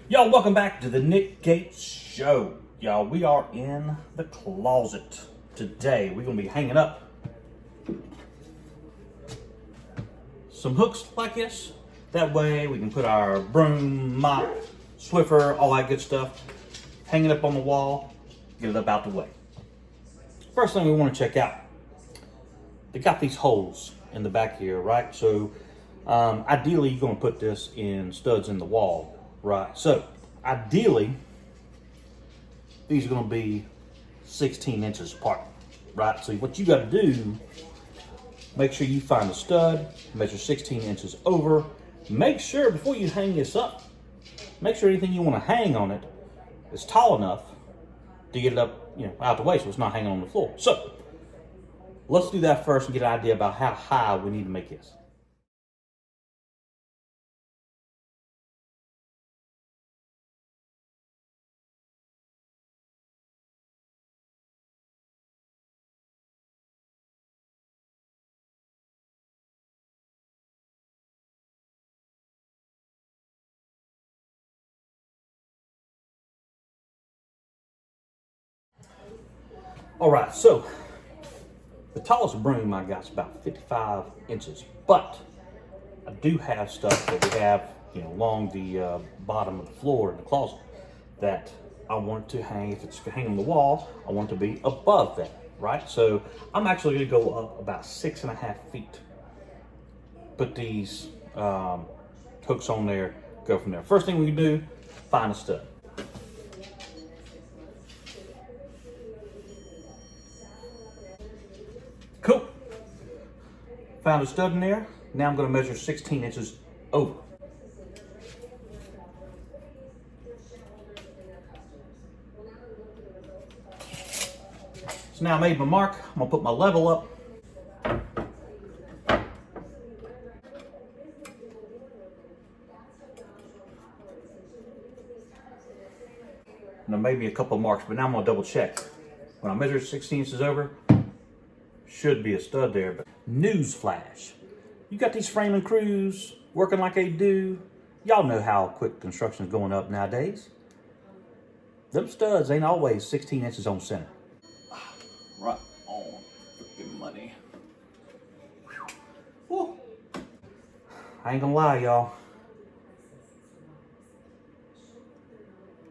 Y'all, welcome back to the Nick Gates Show. Y'all, we are in the closet. Today, we're going to be hanging up some hooks like this. That way, we can put our broom, mop, Swiffer, all that good stuff, hang it up on the wall, get it up out the way. First thing we want to check out, they got these holes in the back here, right? So, ideally, you're going to put this in studs in the wall. Right, so ideally, these are going to be 16 inches apart, right? So what you got to do, make sure you find a stud, measure 16 inches over. Make sure before you hang this up, make sure anything you want to hang on it is tall enough to get it up, out the way so it's not hanging on the floor. So let's do that first and get an idea about how high we need to make this. All right, so the tallest broom I got is about 55 inches, but I do have stuff that we have, along the bottom of the floor in the closet that I want to hang. If it's hanging on the wall, I want to be above that, right? So I'm actually going to go up about 6.5 feet. Put these hooks on there, go from there. First thing we can do, find a stud. Cool. Found a stud in there. Now I'm going to measure 16 inches over. So now I made my mark. I'm going to put my level up. And I made me a couple of marks, but now I'm going to double check. When I measure 16 inches over, should be a stud there. But newsflash, you got these framing crews working like they do. Y'all know how quick construction is going up nowadays. Them studs ain't always 16 inches on center. Right on freaking money. Whew. I ain't gonna lie, y'all.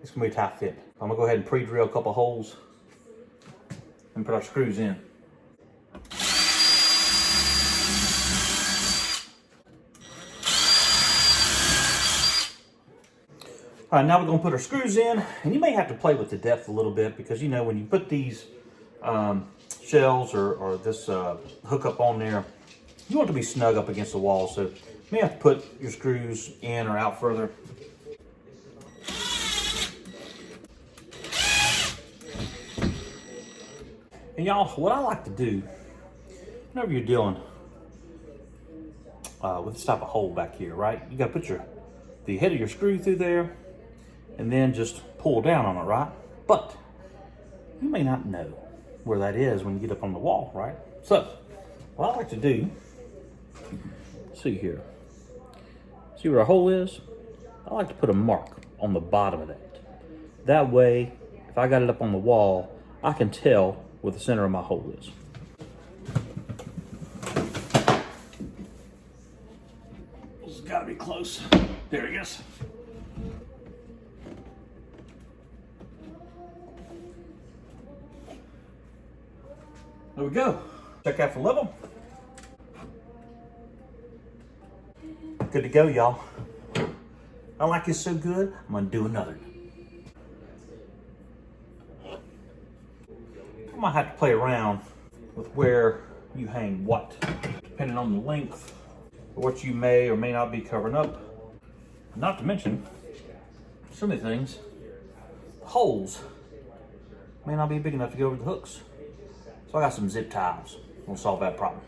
It's gonna be a tight fit. I'm gonna go ahead and pre-drill a couple holes and put our screws in. All right, now we're going to put our screws in, and you may have to play with the depth a little bit because, when you put these shells or this hook up on there, you want it to be snug up against the wall, so you may have to put your screws in or out further. And y'all, what I like to do, whenever you're dealing with this type of hole back here, right, you got to put the head of your screw through there, and then just pull down on it, right? But you may not know where that is when you get up on the wall, right? So what I like to do, see here, see where our hole is? I like to put a mark on the bottom of that. That way, if I got it up on the wall, I can tell where the center of my hole is. This has got to be close. There he is. There we go. Check out for level. Good to go, y'all. I like this so good, I'm gonna do another. I might have to play around with where you hang what, depending on the length of what you may or may not be covering up. Not to mention, so many things, holes may not be big enough to go over the hooks. So I got some zip ties. We'll solve that problem.